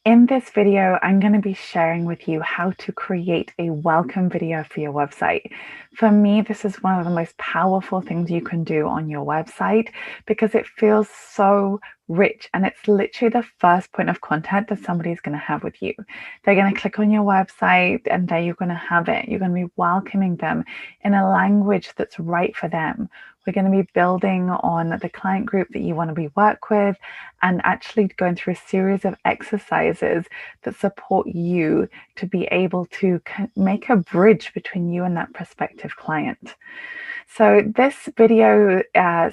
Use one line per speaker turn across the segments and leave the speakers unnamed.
In this video, I'm going to be sharing with you how to create a welcome video for your website. For me, this is one of the most powerful things you can do on your website because it feels so rich and it's literally the first point of contact that somebody's going to have with you. They're going to click on your website and there you're going to have it. You're going to be welcoming them in a language that's right for them. We're going to be building on the client group that you want to be work with and actually going through a series of exercises that support you to be able to make a bridge between you and that prospective client. So this video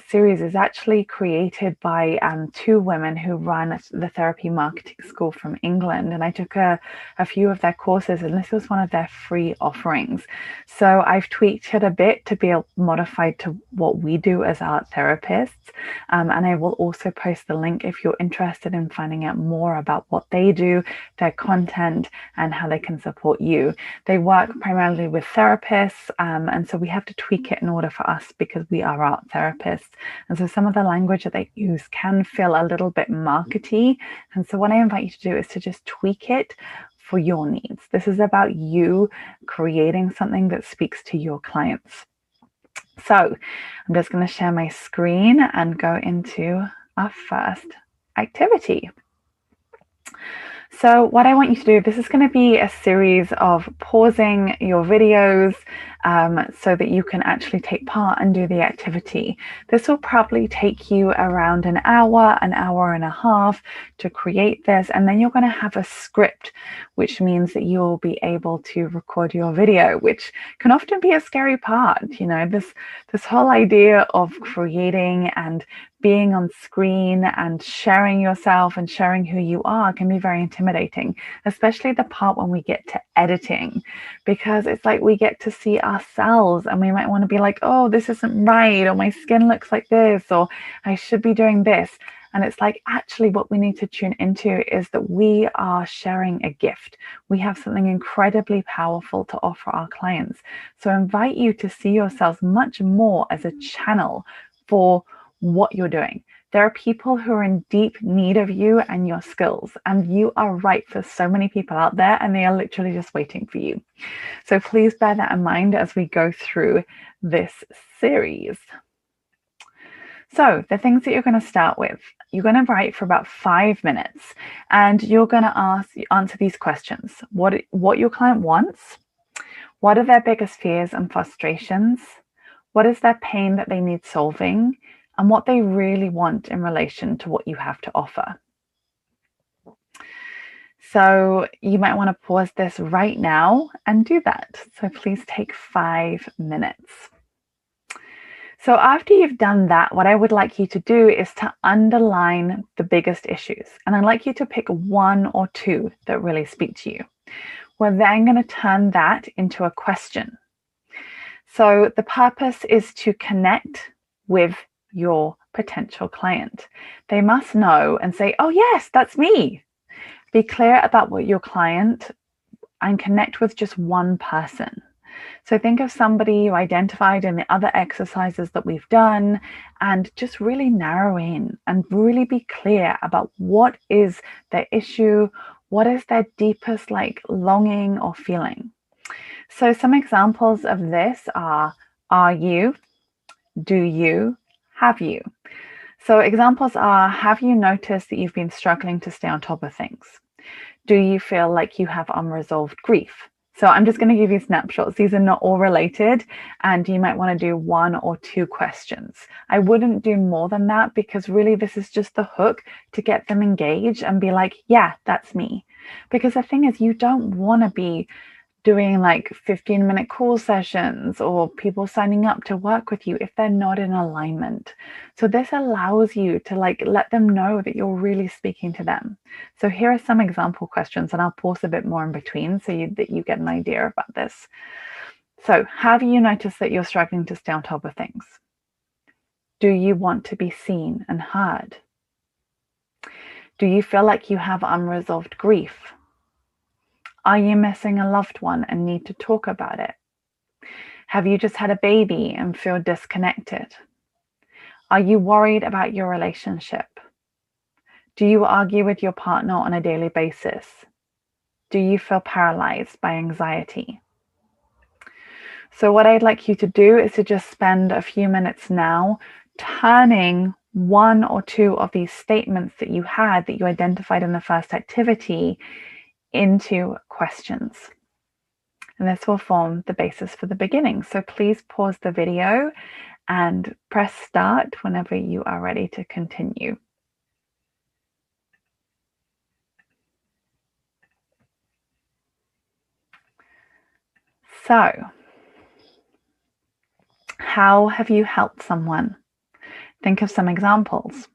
series is actually created by two women who run the Therapy Marketing School from England. And I took a few of their courses, and this was one of their free offerings. So I've tweaked it a bit to be modified to what we do as art therapists. And I will also post the link if you're interested in finding out more about what they do, their content, and how they can support you. They work primarily with therapists, and so we have to tweak it in order for us because we are art therapists. And so some of the language that they use can feel a little bit markety. And so what I invite you to do is to just tweak it for your needs. This is about you creating something that speaks to your clients. So I'm just going to share my screen and go into our first activity. So what I want you to do, this is going to be a series of pausing your videos so that you can actually take part and do the activity. This will probably take you around an hour and a half to create this, and then you're going to have a script, which means that you'll be able to record your video, which can often be a scary part. You know, this whole idea of creating and being on screen and sharing yourself and sharing who you are can be very intimidating, especially the part when we get to editing, because it's like we get to see ourselves and we might want to be like, oh, this isn't right, or my skin looks like this, or I should be doing this. And it's like, actually, what we need to tune into is that we are sharing a gift. We have something incredibly powerful to offer our clients. So I invite you to see yourselves much more as a channel for what you're doing. There are people who are in deep need of you and your skills, and you are right for so many people out there, and they are literally just waiting for you. So please bear that in mind as we go through this series. So the things that you're going to start with, you're going to write for about 5 minutes, and you're going to answer these questions. What your client wants, what are their biggest fears and frustrations, what is their pain that they need solving, and what they really want in relation to what you have to offer. So you might want to pause this right now and do that. So please take 5 minutes. So after you've done that, what I would like you to do is to underline the biggest issues. And I'd like you to pick one or two that really speak to you. We're then going to turn that into a question. So the purpose is to connect with your potential client. They must know and say, oh yes, that's me. Be clear about what your client and connect with just one person. So think of somebody you identified in the other exercises that we've done and just really narrow in and really be clear about what is their issue, what is their deepest longing or feeling. So some examples of this are you, do you, have you? So examples are, have you noticed that you've been struggling to stay on top of things? Do you feel like you have unresolved grief? So I'm just going to give you snapshots. These are not all related, and you might want to do one or two questions. I wouldn't do more than that because really this is just the hook to get them engaged and be like, yeah, that's me. Because the thing is, you don't want to be doing 15-minute call sessions or people signing up to work with you if they're not in alignment. So this allows you to let them know that you're really speaking to them. So here are some example questions, and I'll pause a bit more in between so that you get an idea about this. So have you noticed that you're struggling to stay on top of things? Do you want to be seen and heard? Do you feel like you have unresolved grief? Are you missing a loved one and need to talk about it? Have you just had a baby and feel disconnected? Are you worried about your relationship? Do you argue with your partner on a daily basis? Do you feel paralyzed by anxiety? So what I'd like you to do is to just spend a few minutes now turning one or two of these statements that you had, that you identified in the first activity, into questions. And this will form the basis for the beginning. So please pause the video and press start whenever you are ready to continue. So, how have you helped someone? Think of some examples.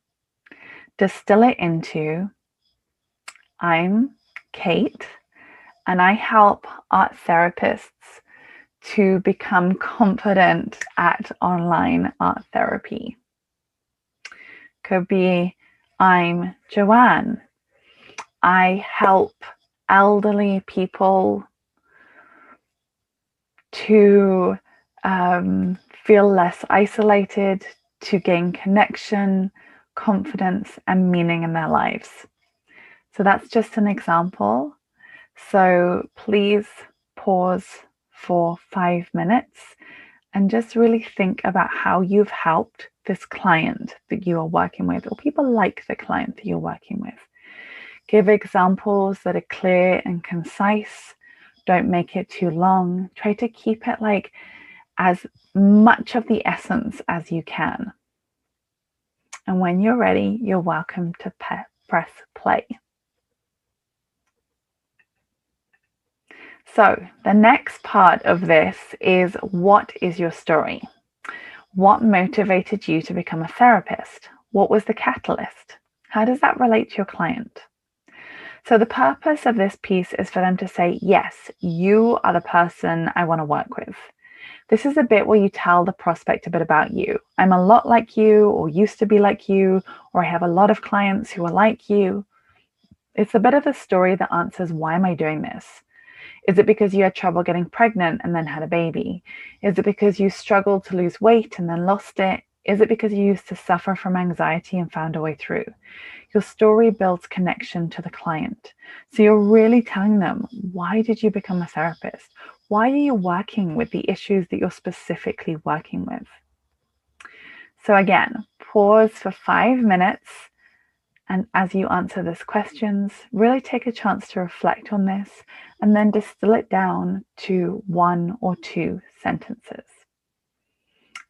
Distill it into, I'm Kate, and I help art therapists to become confident at online art therapy. Could be, I'm Joanne. I help elderly people to feel less isolated, to gain connection, confidence, and meaning in their lives. So that's just an example. So please pause for 5 minutes and just really think about how you've helped this client that you are working with, or people like the client that you're working with. Give examples that are clear and concise. Don't make it too long. Try to keep it like as much of the essence as you can. And when you're ready, you're welcome to press play. So the next part of this is, what is your story? What motivated you to become a therapist? What was the catalyst? How does that relate to your client? So the purpose of this piece is for them to say, yes, you are the person I want to work with. This is a bit where you tell the prospect a bit about you. I'm a lot like you, or used to be like you, or I have a lot of clients who are like you. It's a bit of a story that answers, why am I doing this? Is it because you had trouble getting pregnant and then had a baby? Is it because you struggled to lose weight and then lost it? Is it because you used to suffer from anxiety and found a way through? Your story builds connection to the client. So you're really telling them, why did you become a therapist? Why are you working with the issues that you're specifically working with? So again, pause for 5 minutes. And as you answer these questions, really take a chance to reflect on this and then distill it down to 1 or 2 sentences.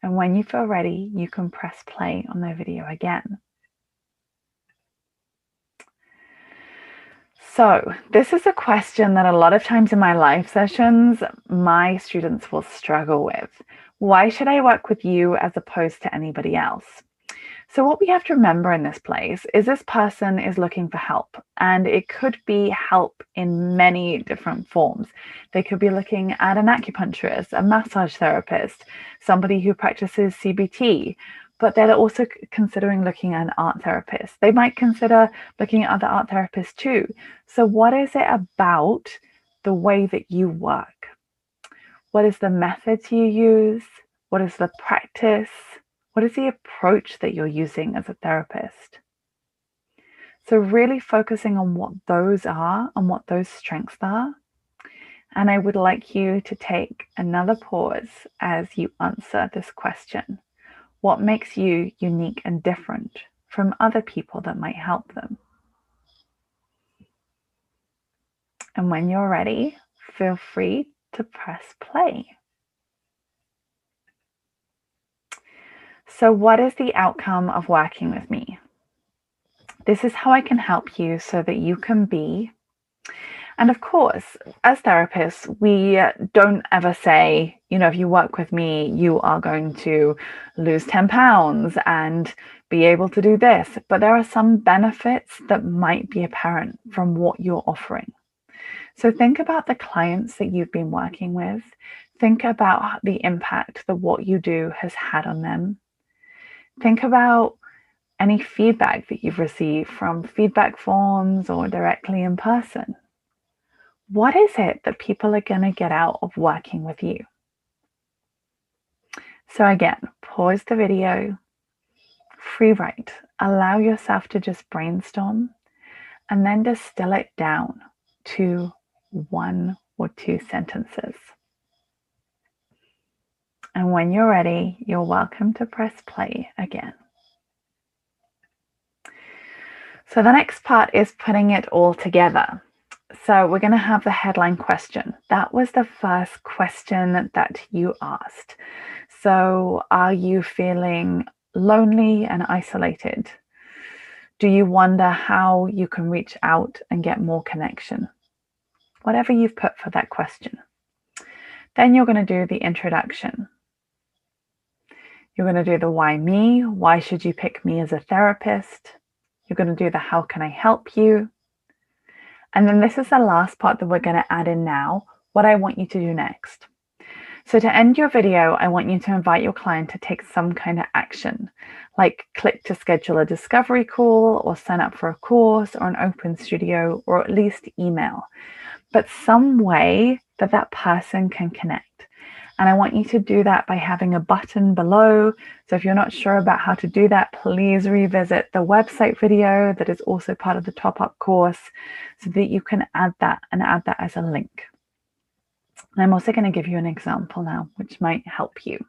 And when you feel ready, you can press play on the video again. So this is a question that a lot of times in my live sessions, my students will struggle with. Why should I work with you as opposed to anybody else? So what we have to remember in this place is this person is looking for help, and it could be help in many different forms. They could be looking at an acupuncturist, a massage therapist, somebody who practices CBT, but they're also considering looking at an art therapist. They might consider looking at other art therapists too. So what is it about the way that you work? What is the methods you use? What is the practice? What is the approach that you're using as a therapist? So really focusing on what those are and what those strengths are. And I would like you to take another pause as you answer this question. What makes you unique and different from other people that might help them? And when you're ready, feel free to press play. So what is the outcome of working with me? This is how I can help you so that you can be. And of course, as therapists, we don't ever say, if you work with me, you are going to lose 10 pounds and be able to do this. But there are some benefits that might be apparent from what you're offering. So think about the clients that you've been working with. Think about the impact that what you do has had on them. Think about any feedback that you've received from feedback forms or directly in person. What is it that people are going to get out of working with you? So again, pause the video, free write, allow yourself to just brainstorm and then distill it down to 1 or 2 sentences. And when you're ready, you're welcome to press play again. So the next part is putting it all together. So we're going to have the headline question. That was the first question that you asked. So are you feeling lonely and isolated? Do you wonder how you can reach out and get more connection? Whatever you've put for that question. Then you're going to do the introduction. You're going to do the why me? Why should you pick me as a therapist? You're going to do the how can I help you? And then this is the last part that we're going to add in now, what I want you to do next. So to end your video, I want you to invite your client to take some kind of action, like click to schedule a discovery call or sign up for a course or an open studio, or at least email, but some way that that person can connect. And I want you to do that by having a button below. So if you're not sure about how to do that, please revisit the website video that is also part of the top-up course so that you can add that as a link. And I'm also going to give you an example now, which might help you.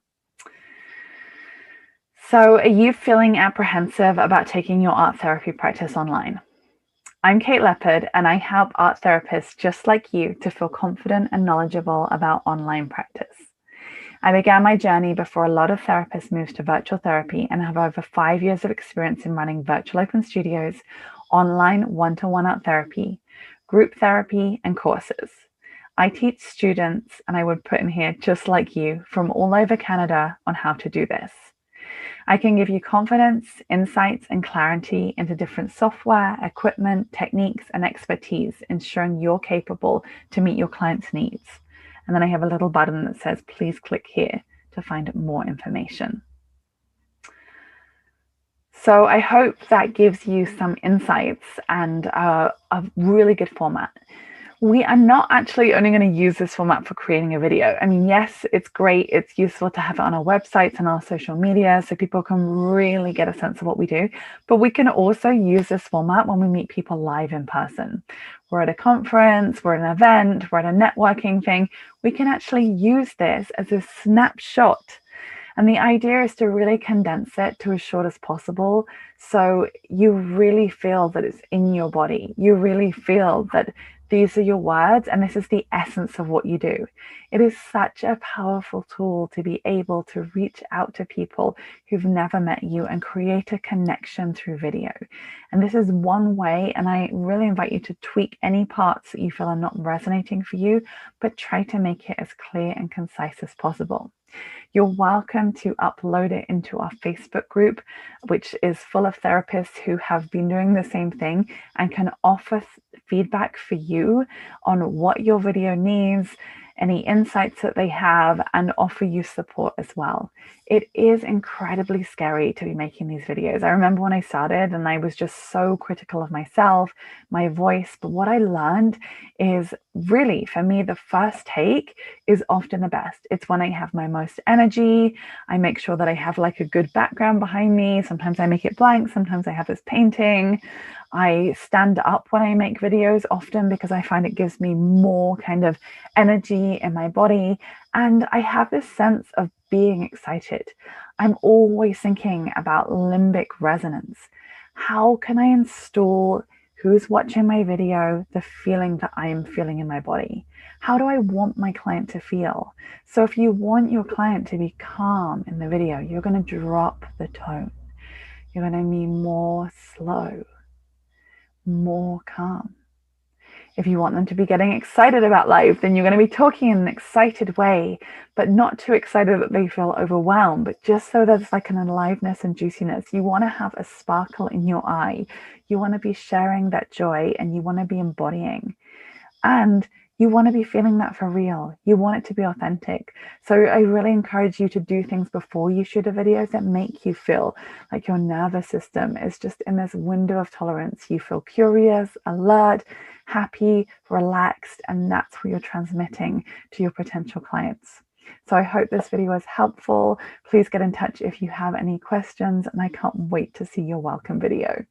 So are you feeling apprehensive about taking your art therapy practice online? I'm Kate Leopard, and I help art therapists just like you to feel confident and knowledgeable about online practice. I began my journey before a lot of therapists moved to virtual therapy and have over 5 years of experience in running virtual open studios, online one-to-one art therapy, group therapy, and courses. I teach students, and I would put in here just like you, from all over Canada on how to do this. I can give you confidence, insights, and clarity into different software, equipment, techniques, and expertise, ensuring you're capable to meet your clients' needs. And then I have a little button that says, please click here to find more information. So I hope that gives you some insights and a really good format. We are not actually only going to use this format for creating a video. I mean, yes, it's great. It's useful to have it on our websites and our social media so people can really get a sense of what we do. But we can also use this format when we meet people live in person. We're at a conference, we're at an event, we're at a networking thing. We can actually use this as a snapshot. And the idea is to really condense it to as short as possible so you really feel that it's in your body. You really feel that these are your words and this is the essence of what you do. It is such a powerful tool to be able to reach out to people who've never met you and create a connection through video. And this is one way, and I really invite you to tweak any parts that you feel are not resonating for you, but try to make it as clear and concise as possible. You're welcome to upload it into our Facebook group, which is full of therapists who have been doing the same thing and can offer feedback for you on what your video needs, any insights that they have, and offer you support as well. It is incredibly scary to be making these videos. I remember when I started and I was just so critical of myself, my voice, but what I learned is really, for me, the first take is often the best. It's when I have my most energy. I make sure that I have like a good background behind me. Sometimes I make it blank. Sometimes I have this painting. I stand up when I make videos often because I find it gives me more kind of energy in my body. And I have this sense of being excited. I'm always thinking about limbic resonance. How can I install who's watching my video, the feeling that I'm feeling in my body? How do I want my client to feel? So if you want your client to be calm in the video, you're going to drop the tone. You're going to be more slow, more calm. If you want them to be getting excited about life, then you're going to be talking in an excited way, but not too excited that they feel overwhelmed, but just so there's like an aliveness and juiciness. You want to have a sparkle in your eye. You want to be sharing that joy and you want to be embodying. And you want to be feeling that for real. You want it to be authentic. So I really encourage you to do things before you shoot a video that make you feel like your nervous system is just in this window of tolerance. You feel curious, alert, happy, relaxed, and that's what you're transmitting to your potential clients. So I hope this video was helpful. Please get in touch if you have any questions, and I can't wait to see your welcome video.